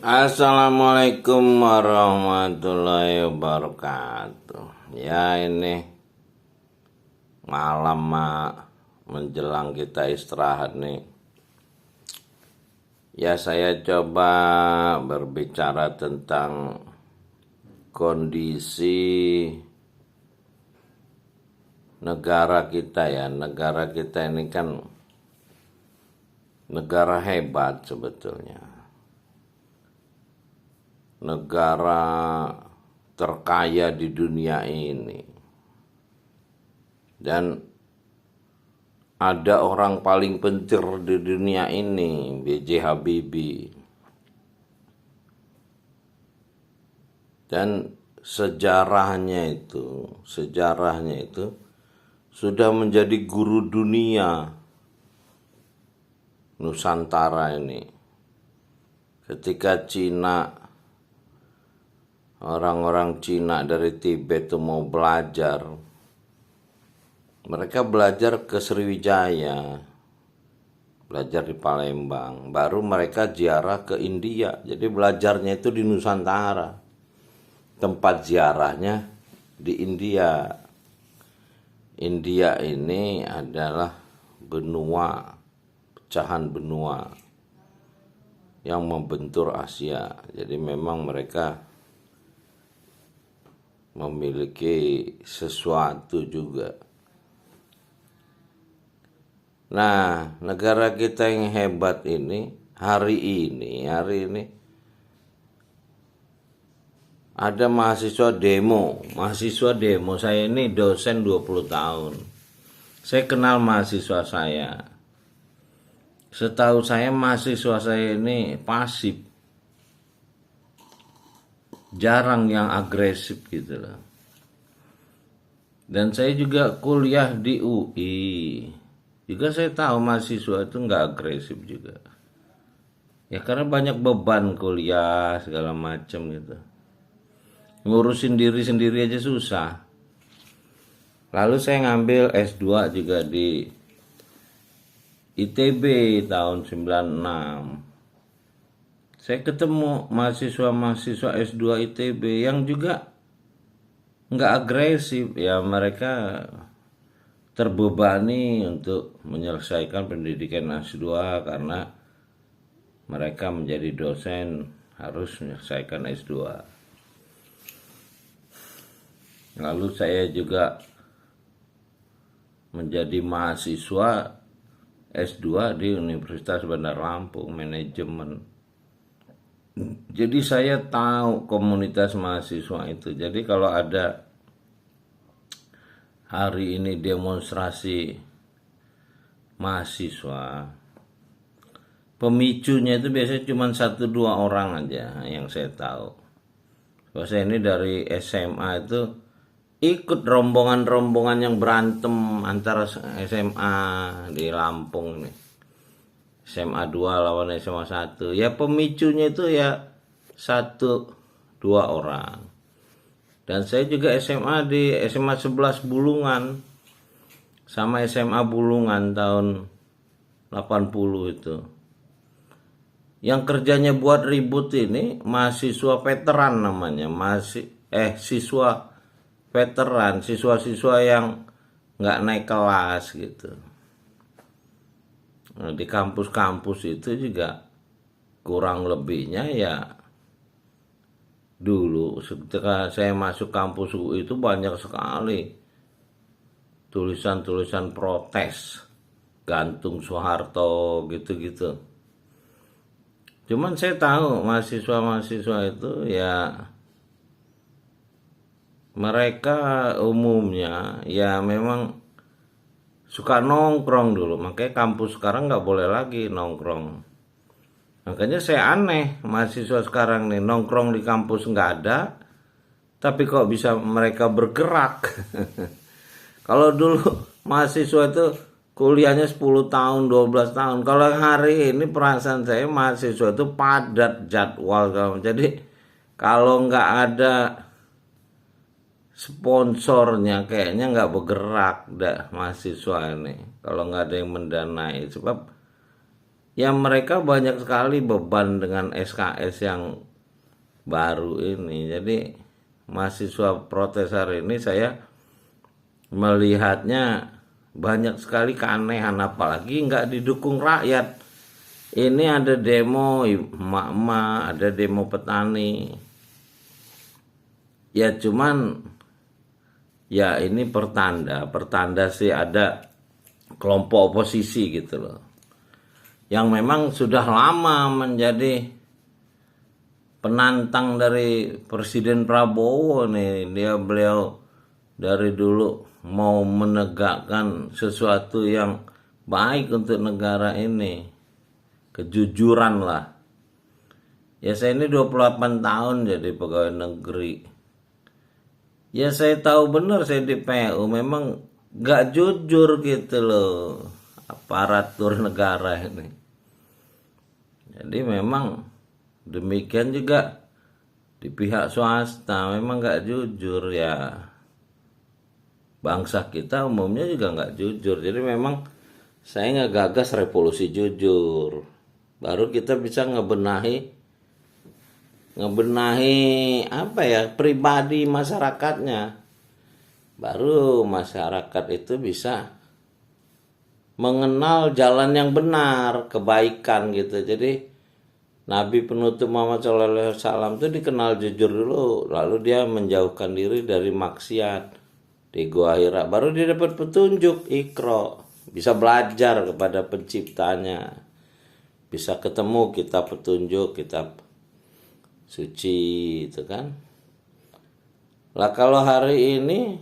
Assalamualaikum warahmatullahi wabarakatuh. Ya, ini malam menjelang kita istirahat nih. Ya, saya coba berbicara tentang kondisi negara kita ya. Negara kita ini kan negara hebat sebetulnya. Negara terkaya di dunia ini, dan ada orang paling penting di dunia ini, B.J. Habibie. Dan sejarahnya itu sudah menjadi guru dunia Nusantara ini. Ketika orang-orang Cina dari Tibet itu mau belajar, mereka belajar ke Sriwijaya, belajar di Palembang, baru mereka ziarah ke India. Jadi belajarnya itu di Nusantara, tempat ziarahnya di India. India ini adalah benua, pecahan benua yang membentur Asia. Jadi memang mereka memiliki sesuatu juga. Nah, negara kita yang hebat ini hari ini ada mahasiswa demo. Saya ini dosen 20 tahun. Saya kenal mahasiswa saya. Setahu saya mahasiswa saya ini pasif. Jarang yang agresif gitu loh. Dan saya juga kuliah di UI. Juga saya tahu mahasiswa itu nggak agresif juga. Ya karena banyak beban kuliah segala macam gitu. Ngurusin diri sendiri aja susah. Lalu saya ngambil S2 juga di ITB tahun 96. Saya ketemu mahasiswa-mahasiswa S2 ITB yang juga nggak agresif. Ya mereka terbebani untuk menyelesaikan pendidikan S2 karena mereka menjadi dosen harus menyelesaikan S2. Lalu saya juga menjadi mahasiswa S2 di Universitas Bandar Lampung, manajemen. Jadi saya tahu komunitas mahasiswa itu. Jadi kalau ada hari ini demonstrasi mahasiswa, pemicunya itu biasanya cuma 1-2 orang aja yang saya tahu. Kalau saya ini dari SMA itu ikut rombongan-rombongan yang berantem antara SMA di Lampung nih. SMA 2 lawan SMA 1. Ya pemicunya itu ya 1-2 orang. Dan saya juga SMA di SMA 11 Bulungan sama SMA Bulungan tahun 80 itu. Yang kerjanya buat ribut ini mahasiswa veteran namanya. Siswa veteran, siswa-siswa yang nggak naik kelas gitu. Nah, di kampus-kampus itu juga kurang lebihnya ya dulu ketika saya masuk kampus UI itu banyak sekali tulisan-tulisan protes, gantung Soeharto gitu-gitu. Cuman saya tahu mahasiswa-mahasiswa itu ya mereka umumnya ya memang suka nongkrong dulu, makanya kampus sekarang nggak boleh lagi nongkrong. Makanya saya aneh mahasiswa sekarang nih nongkrong di kampus nggak ada, tapi kok bisa mereka bergerak. Kalau dulu mahasiswa itu kuliahnya 10 tahun, 12 tahun. Kalau hari ini perasaan saya mahasiswa itu padat jadwal. Jadi kalau nggak ada sponsornya kayaknya nggak bergerak dah mahasiswa ini kalau nggak ada yang mendanai. Sebab ya mereka banyak sekali beban dengan SKS yang baru ini. Jadi mahasiswa protes hari ini saya melihatnya banyak sekali keanehan, apalagi nggak didukung rakyat. Ini ada demo emak-emak, ada demo petani. Ya cuman ya ini pertanda sih ada kelompok oposisi gitu loh. Yang memang sudah lama menjadi penantang dari Presiden Prabowo nih. Beliau dari dulu mau menegakkan sesuatu yang baik untuk negara ini. Kejujuran lah. Ya saya ini 28 tahun jadi pegawai negeri. Ya saya tahu benar saya di PU memang gak jujur gitu loh aparatur negara ini. Jadi memang demikian juga di pihak swasta memang gak jujur ya. Bangsa kita umumnya juga gak jujur. Jadi memang saya ngegagas revolusi jujur. Baru kita bisa ngebenahi apa ya pribadi masyarakatnya, baru masyarakat itu bisa mengenal jalan yang benar, kebaikan gitu. Jadi Nabi penutup Muhammad SAW itu dikenal jujur dulu, lalu dia menjauhkan diri dari maksiat di gua Hira, baru dia dapat petunjuk Iqra, bisa belajar kepada penciptanya, bisa ketemu kitab petunjuk, kitab suci itu kan. Lah kalau hari ini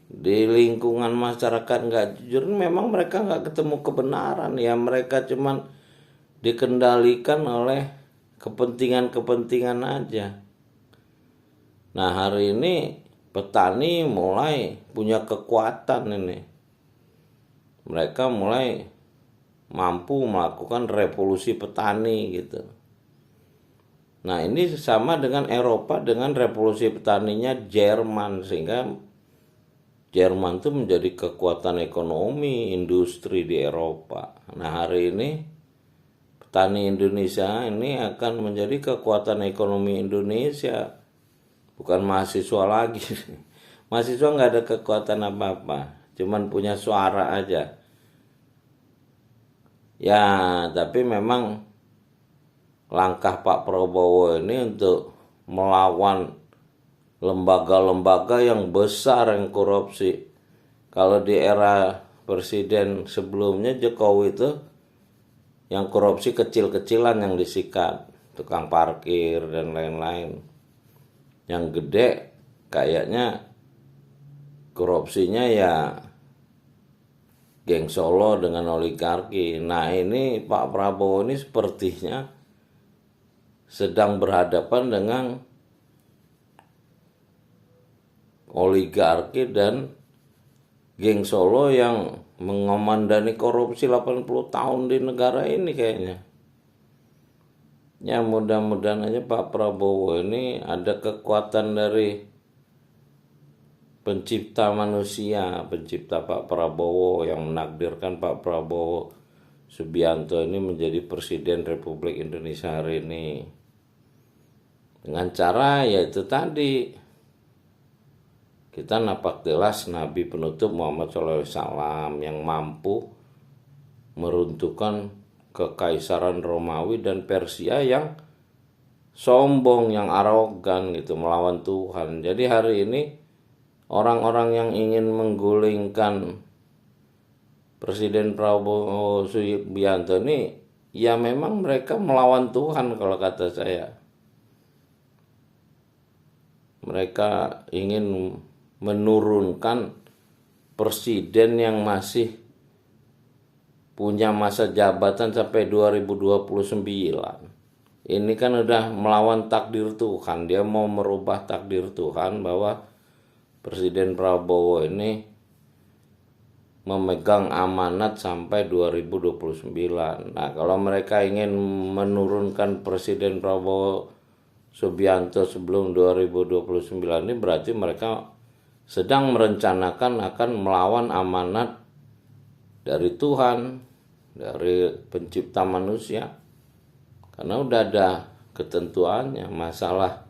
di lingkungan masyarakat nggak jujur, memang mereka nggak ketemu kebenaran ya, mereka cuman dikendalikan oleh kepentingan-kepentingan aja. Nah hari ini petani mulai punya kekuatan ini, mereka mulai mampu melakukan revolusi petani gitu. Nah ini sama dengan Eropa dengan revolusi petaninya Jerman, sehingga Jerman itu menjadi kekuatan ekonomi industri di Eropa. Nah hari ini petani Indonesia ini akan menjadi kekuatan ekonomi Indonesia, bukan mahasiswa lagi. Mahasiswa nggak ada kekuatan apa-apa, cuman punya suara aja. Ya tapi memang langkah Pak Prabowo ini untuk melawan lembaga-lembaga yang besar yang korupsi. Kalau di era presiden sebelumnya Jokowi itu yang korupsi kecil-kecilan yang disikat, tukang parkir dan lain-lain. Yang gede kayaknya korupsinya ya geng Solo dengan oligarki. Nah ini Pak Prabowo ini sepertinya sedang berhadapan dengan oligarki dan geng Solo yang mengomandani korupsi 80 tahun di negara ini kayaknya. Ya mudah-mudahan aja Pak Prabowo ini ada kekuatan dari pencipta manusia, pencipta Pak Prabowo yang menakdirkan Pak Prabowo Subianto ini menjadi Presiden Republik Indonesia hari ini. Dengan cara yaitu tadi, kita napak jelas Nabi penutup Muhammad SAW yang mampu meruntuhkan kekaisaran Romawi dan Persia yang sombong, yang arogan gitu, melawan Tuhan. Jadi hari ini orang-orang yang ingin menggulingkan Presiden Prabowo Subianto ini ya memang mereka melawan Tuhan kalau kata saya. Mereka ingin menurunkan presiden yang masih punya masa jabatan sampai 2029. Ini kan udah melawan takdir Tuhan. Dia mau merubah takdir Tuhan bahwa Presiden Prabowo ini memegang amanat sampai 2029. Nah, kalau mereka ingin menurunkan Presiden Prabowo Subianto sebelum 2029 ini berarti mereka sedang merencanakan akan melawan amanat dari Tuhan dari pencipta manusia, karena udah ada ketentuannya. Masalah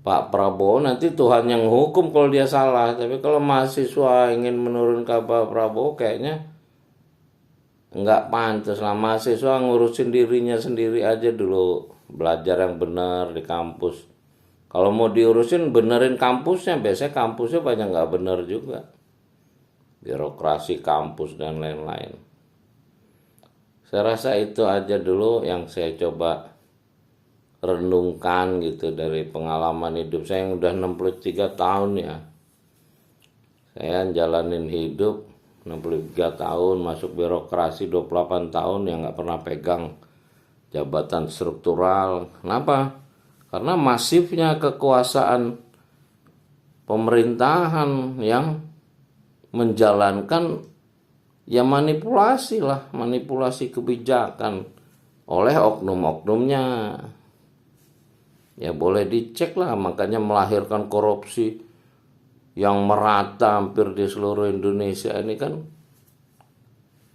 Pak Prabowo nanti Tuhan yang hukum kalau dia salah, tapi kalau mahasiswa ingin menurunkan Pak Prabowo kayaknya nggak pantas lah. Mahasiswa ngurusin dirinya sendiri aja dulu, belajar yang benar di kampus. Kalau mau diurusin benerin kampusnya, biasanya kampusnya banyak nggak bener juga, birokrasi kampus dan lain-lain. Saya rasa itu aja dulu yang saya coba renungkan gitu dari pengalaman hidup saya yang udah 63 tahun ya. Saya jalanin hidup 63 tahun, masuk birokrasi 28 tahun yang nggak pernah pegang jabatan struktural. Kenapa? Karena masifnya kekuasaan pemerintahan yang menjalankan ya manipulasi lah, manipulasi kebijakan oleh oknum-oknumnya. Ya boleh dicek lah, makanya melahirkan korupsi yang merata hampir di seluruh Indonesia ini kan.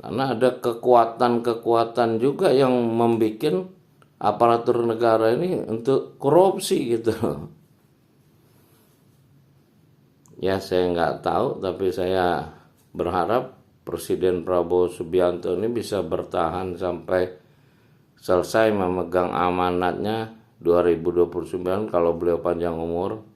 Karena ada kekuatan-kekuatan juga yang membuat aparatur negara ini untuk korupsi gitu. Ya saya nggak tahu, tapi saya berharap Presiden Prabowo Subianto ini bisa bertahan sampai selesai memegang amanatnya 2029 kalau beliau panjang umur.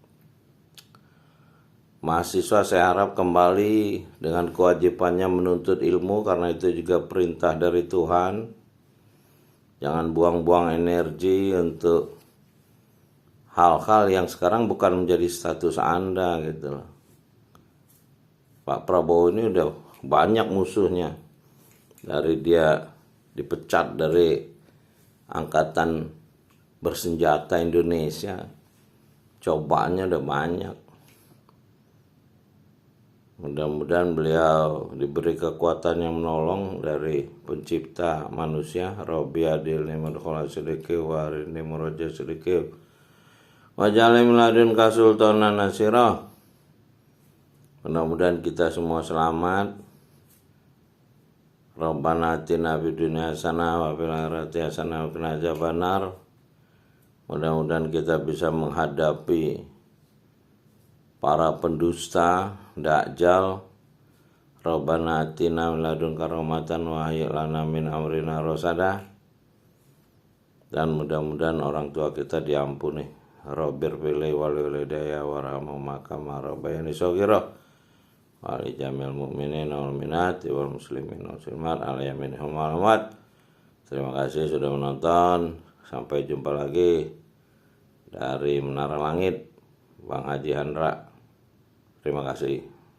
Mahasiswa saya harap kembali dengan kewajibannya menuntut ilmu, karena itu juga perintah dari Tuhan. Jangan buang-buang energi untuk hal-hal yang sekarang bukan menjadi status Anda gitu loh. Pak Prabowo ini udah banyak musuhnya. Dari dia dipecat dari Angkatan Bersenjata Indonesia, cobaannya udah banyak. Mudah-mudahan beliau diberi kekuatan yang menolong dari pencipta manusia. Rabbi adil ni'mal khala sedekih wa arini muraja sedekih wa ja'alni min ladunka sultanan nasira. Mudah-mudahan kita semua selamat. Rabbana atina fid dunya hasanah wa fil akhirati hasanah wa qina adzabannar. Mudah-mudahan kita bisa menghadapi para pendusta, dajjal. Rabbana atina min ladunka rahmatan wa hayyi lana min amrina rasada. Dan mudah-mudahan orang tua kita diampuni. Rabbir pilih wali walidayya warhamhuma kama rabbayani shaghira. Wali jamil mu'minin wal mu'minat wal muslimin wal muslimat ala yaminihum wal amwat. Terima kasih sudah menonton. Sampai jumpa lagi dari Menara Langit, Bang Haji Handra. Terima kasih.